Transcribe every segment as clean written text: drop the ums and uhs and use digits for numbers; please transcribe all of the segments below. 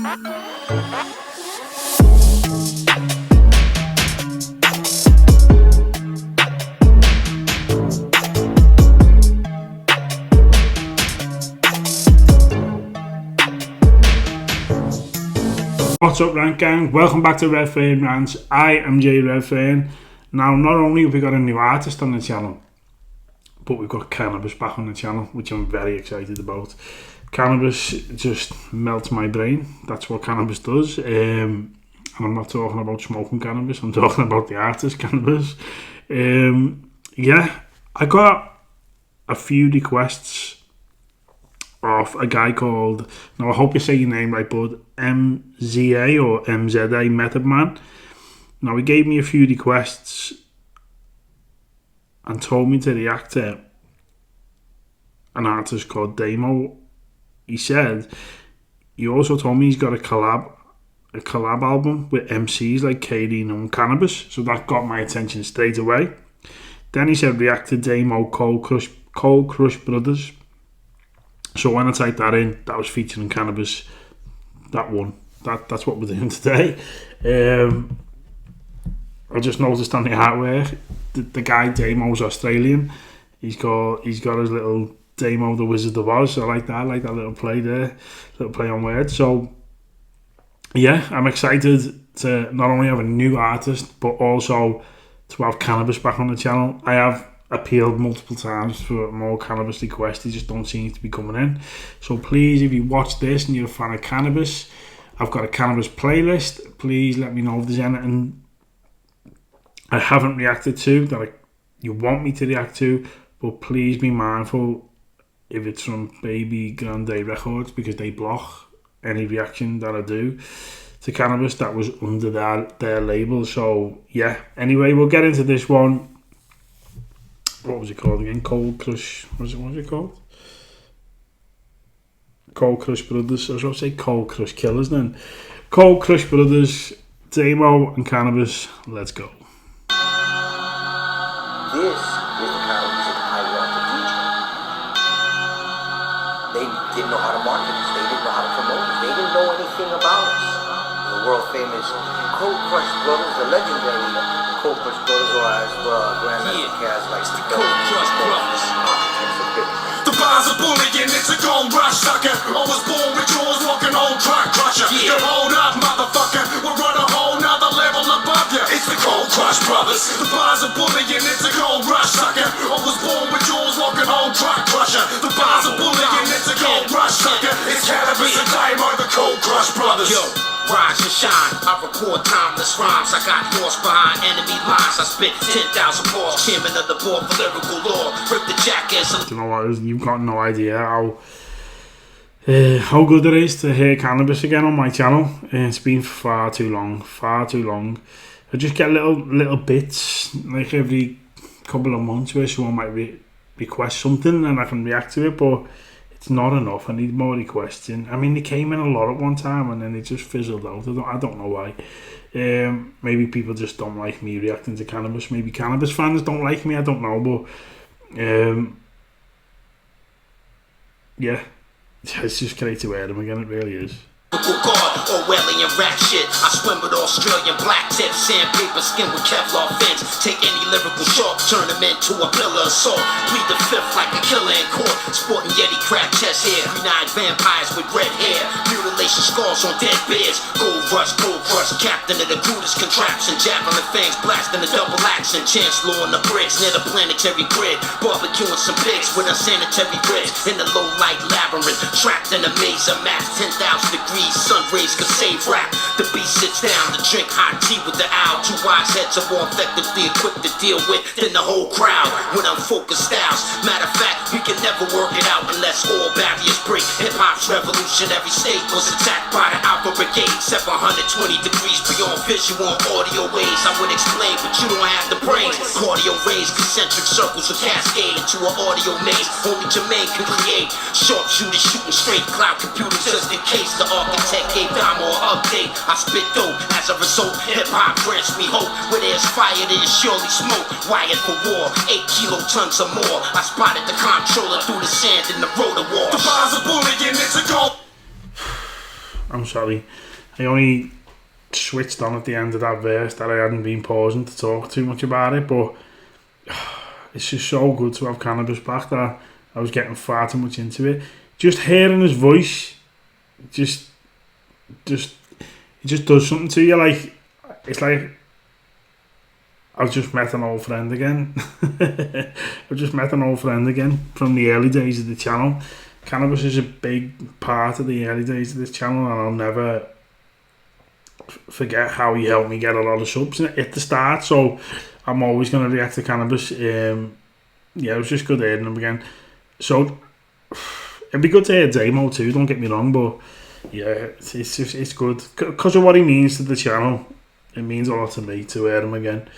What's up, Rant Gang? Welcome back to Redfern Rants. I am Redfern. Now, not only have we got a new artist on the channel, but we've got cannabis back on the channel, which I'm very excited about. Cannabis just melts my brain. That's what cannabis does. And I'm not talking about smoking cannabis. I'm talking about the artist cannabis. Yeah, I got a few requests of a guy called, now I hope you say your name right, bud, MZA or MZA Method Man. Now he gave me a few requests and told me to react to an artist called Damo. He said, he also told me he's got a collab album with MCs like KD and Cannabis, so that got my attention straight away. Then he said react to Damo Cold Crush Brothers. So when I typed that in, that was featuring Cannabis. That one. That's what we're doing today. I just noticed on the artwork, the guy Damo's Australian. He's got his little Damo the Wizard of Oz. I like that little play there, little play on words. So yeah, I'm excited to not only have a new artist, but also to have Cannabis back on the channel. I have appealed multiple times for more Cannabis requests. They just don't seem to be coming in. So please, if you watch this and you're a fan of Cannabis, I've got a Cannabis playlist. Please let me know if there's anything I haven't reacted to that you want me to react to, but please be mindful if it's from Baby Grande Records, because they block any reaction that I do to Cannabis that was under their label. So yeah, anyway, we'll get into this one. What was it called again? Cold Crush. What was it called? Cold Crush Brothers. I was going to say Cold Crush Killers then. Cold Crush Brothers, Damo and Cannabis. Let's go. This is the kind of music I want to teach them. They didn't know how to market us. They didn't know how to promote us. They didn't know anything about us. The world famous Cold Crush Brothers, the legendary Cold Crush Brothers, or as Grandmaster Cass likes to call them, Crush Brothers. The bars are bullying, it's a gold rush, sucker. I was born with jaws, walking on track crusher. You hold up, motherfucker, we're on a whole nother level above you. It's the Cold Crush Brothers. The bars are bullying, it's a gold rush, sucker. I was born with jaws, walking on track crusher. The bars are bullying, it's a gold rush, sucker. It's Cannabis and Damo, the Cold Crush Brothers. Yo, rise and shine, I record timeless rhymes. I got force behind enemy lines. I spit 10,000 bars, chairman of the board for lyrical law. Rip the jackets. Do you know what? You've got no idea how good it is to hear Cannabis again on my channel. It's been far too long. I just get little bits like every couple of months where someone might request something and I can react to it, but it's not enough. I need more requests in. I mean, they came in a lot at one time and then they just fizzled out. I don't know why. Maybe people just don't like me reacting to Cannabis. Maybe Cannabis fans don't like me. I don't know, but yeah, it's just great to hear them again. It really is. Orwellian rap shit. I swim with Australian black tips, sandpaper skin with Kevlar fins. Take any lyrical shark, turn them into a pillar of salt. Plead the fifth like a killer in court. Sporting Yeti crab chest hair, green-eyed vampires with red hair, mutilation scars on dead bears. Gold rush, captain of the crudest contraption. Javelin fangs blasting a double action. Chancellor on the bricks near the planetary grid. Barbecuing some pigs with unsanitary ribs in the low light labyrinth. Trapped in a maze of math, 10,000 degrees. Sun rays could save rap. The beast sits down to drink hot tea with the owl. Two wise heads are more effectively equipped to deal with than the whole crowd with unfocused styles. Matter of fact, we can never work it out unless all barriers break. Hip-hop's revolutionary state was attacked by the Alpha Brigade. 720 degrees beyond visual and audio waves. I would explain, but you don't have the brains. Cardio rays, concentric circles will cascade into an audio maze. Only Jermaine can create. Sharpshooters shooting straight, cloud computers just in case the architect gave Damo an update. I spit dope, as a result, hip-hop grants me hope. Where there's fire, there's surely smoke. Wired for war, 8 kilotons or more. I spotted the comptroller through the sand in the rotor wall. The bars are bullying, it's a goal. I'm sorry. I only switched on at the end of that verse that I hadn't been pausing to talk too much about it, but it's just so good to have CANIBUS back that I was getting far too much into it. Just hearing his voice, it just does something to you. Like, it's like I've just met an old friend again. I've just met an old friend again from the early days of the channel. CANIBUS is a big part of the early days of this channel, and I'll never forget how he helped me get a lot of subs at the start. So I'm always going to react to CANIBUS. Yeah, it was just good hearing him again. So it'd be good to hear Damo too, don't get me wrong, but yeah, it's good because of what he means to the channel. It means a lot to me to hear him again.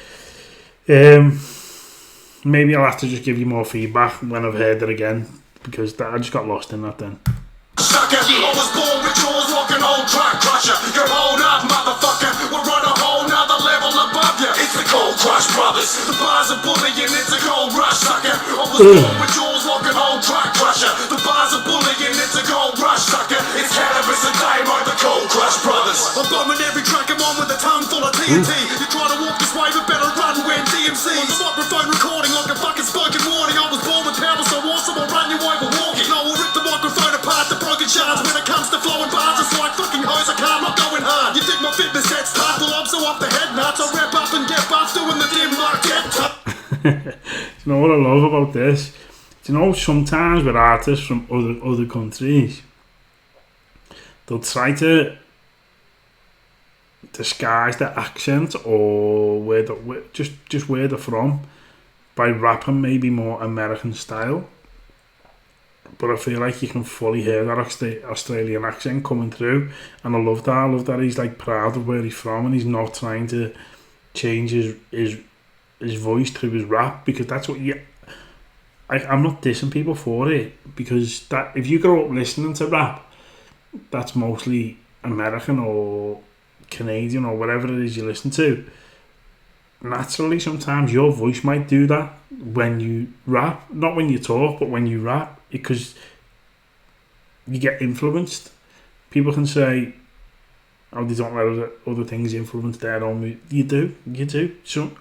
Maybe I'll have to just give you more feedback when I've heard it again, because I just got lost in that then. Sucker, I was born with jaws like an old track crusher. You're old up, motherfucker. We're on a whole nother level above you. It's the Cold Crush Brothers. The bars are bullying, it's a gold rush, sucker. I was born with jaws like an old track crusher. The bars are bullying, it's a gold rush, sucker. It's CANIBUS and Damo, the Cold Crush Brothers. I'm bumming every track I'm on with a tongue full of TNT. You try to walk this way, but better run when DMC's on the microphone recording like a fucking spoken warning. I was born with power so awesome, I'll run you over walking. No, we'll rip the microphone apart to broken shards. When it comes to flowing bars, it's like fucking hose, I can't, not going hard. You think my fitness set's tough? Well, I'm so up the head nuts. I wrap up and get buff doing the dim like get tough. Do you know what I love about this? Do you know sometimes with artists from other countries, they'll try to disguise their accent or just where they're from by rapping maybe more American style. But I feel like you can fully hear that Australian accent coming through, and I love that. I love that he's like proud of where he's from, and he's not trying to change his voice through his rap, because that's what you. I'm not dissing people for it, because that if you grow up listening to rap, that's mostly American or Canadian or whatever it is you listen to. Naturally, sometimes your voice might do that when you rap, not when you talk, but when you rap, because you get influenced. People can say, "Oh, they don't let other things influence their own." You do. So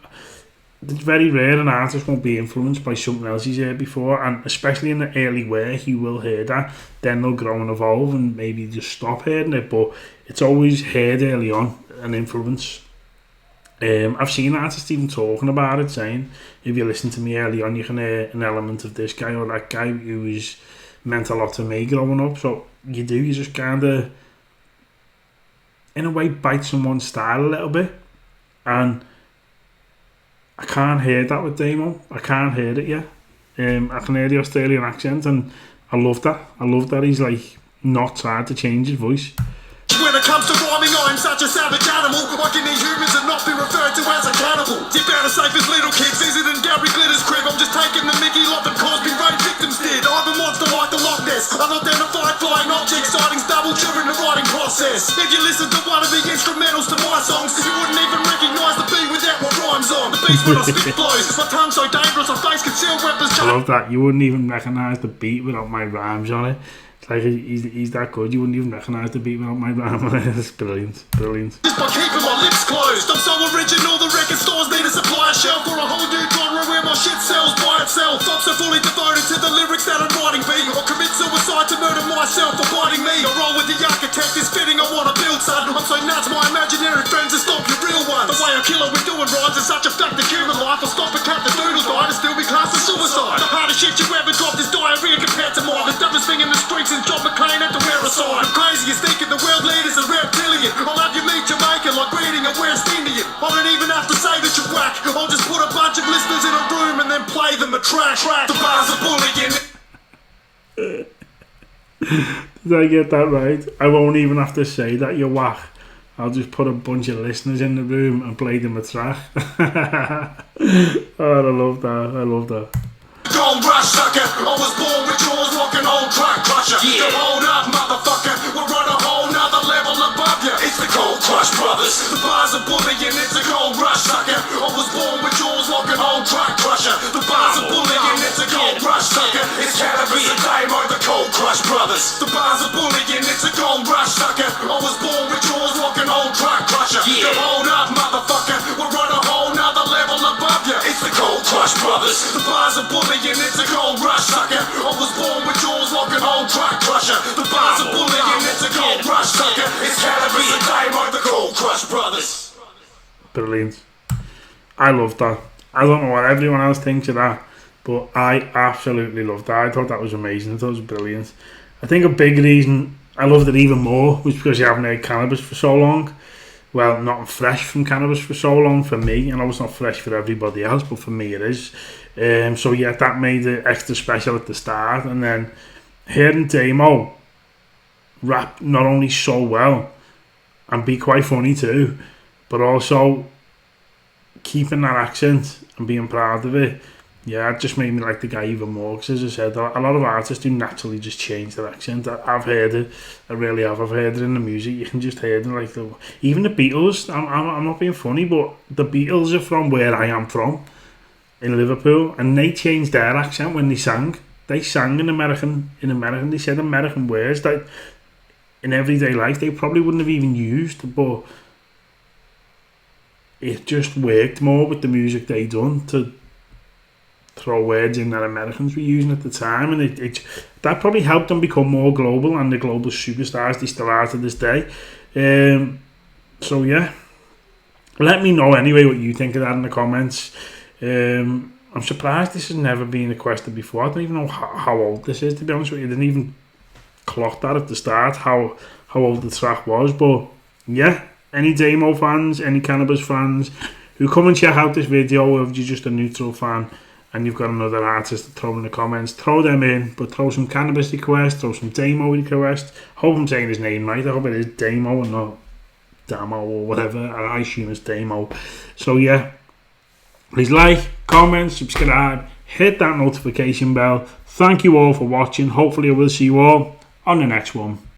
it's very rare an artist won't be influenced by something else he's heard before, and especially in the early work, he will hear that. Then they'll grow and evolve, and maybe just stop hearing it. But it's always heard early on, an influence. I've seen artists even talking about it, saying, if you listen to me early on, you can hear an element of this guy or that guy who was meant a lot to me growing up. So you just kind of, in a way, bite someone's style a little bit. And I can't hear that with Damo. I can't hear it yet. I can hear the Australian accent, and I love that. I love that he's like not trying to change his voice. When it comes to rhyming, I'm such a savage animal. I can eat humans and not be referred to as a cannibal. You're better safe as little kids visiting Gary Glitter's crib. I'm just taking the Mickey lot that Cosby rape victims did. I'm a monster like the Loch Ness. Unidentified flying object sightings double during the writing process. If you listen to one of the instrumentals to my songs, you wouldn't even recognise the beat without my rhymes on. The beast when I spit blows. My tongue's so dangerous, I face concealed weapons. I love that. You wouldn't even recognise the beat without my rhymes on it. Like he's that good, you wouldn't even recognise the beat without my rhyme. That's brilliant. Just by keeping my lips closed. I'm so original, the record stores need to supply a shelf for a whole new genre where my shit sells by itself. I'm so fully devoted to the lyrics that I'm writing beat. I'll commit suicide to murder myself for biting me. I roll with the architect, it's fitting I wanna build, son. I'm so nuts, my imaginary friends will stop your real ones. The way I kill her with doing rhymes is such a fact of human life. I'll stop and cut the doodle die to still be classed as suicide. The hardest shit you ever dropped is diarrhea compared to mine. The dumbest thing in the streets is John McClane had to wear a sign. The craziest thinking the world leaders are reptilian. I'll have you meet Jamaican like reading a West Indian. I don't even have to say that you're whack. I'll just put a bunch of listeners in a room and then play them a track. The bars are bullying. Did I get that right? I won't even have to say that you're whack. I'll just put a bunch of listeners in the room and play them a track. Oh, I love that. Gold rush, sucker. I was born with jaws like an old track crusher. Yeah. So hold up, motherfucker. We're on a whole nother level above you. It's the Cold Crush Brothers. The bars are bullying, it's a gold rush, sucker. I was born with jaws like an old track crusher. The bars are bullying, it's a gold rush, sucker. It's Cannabis Damo, the Cold Crush Brothers. The bars are bullying, it's a gold rush, sucker. I was born with jaws, walking old truck crusher. Yeah. Hold up, motherfucker, we're on a whole nother level above ya. It's the Cold Crush Brothers. The bars are bullying, it's a gold rush, sucker. I was born with jaws, walking old truck crusher. The bars are bullying, it's a gold rush, sucker. It's Cannabis Damo, the Cold Crush Brothers. Brilliant. I love that. I don't know what everyone else thinks of that, but I absolutely loved that. I thought that was amazing. I thought it was brilliant. I think a big reason I loved it even more was because you haven't heard Cannabis for so long. Well, not fresh from Cannabis for so long for me. I know it's not fresh for everybody else, but for me it is. So yeah, that made it extra special at the start. And then hearing Damo rap not only so well and be quite funny too, but also keeping that accent and being proud of it, yeah, it just made me like the guy even more. Because as I said, a lot of artists do naturally just change their accent. I've heard it, I really have. I've heard it in the music. You can just hear it like even the Beatles. I'm not being funny, but the Beatles are from where I am from, in Liverpool, and they changed their accent when they sang. They sang in American. They said American words that in everyday life they probably wouldn't have even used, but it just worked more with the music they done to throw words in that Americans were using at the time, and that probably helped them become more global and the global superstars they still are to this day. So yeah, let me know anyway what you think of that in the comments. I'm surprised this has never been requested before. I don't even know how old this is, to be honest with you. I didn't even clock that at the start how old the track was, but yeah, any Damo fans, any Cannabis fans who come and check out this video, or if you're just a neutral fan and you've got another artist to throw in the comments, throw them in, but throw some Cannabis requests, throw some Damo requests. I hope I'm saying his name right. I hope it is Damo and not Damo or whatever. I assume it's Damo. So yeah, please like, comment, subscribe, hit that notification bell. Thank you all for watching. Hopefully I will see you all on the next one.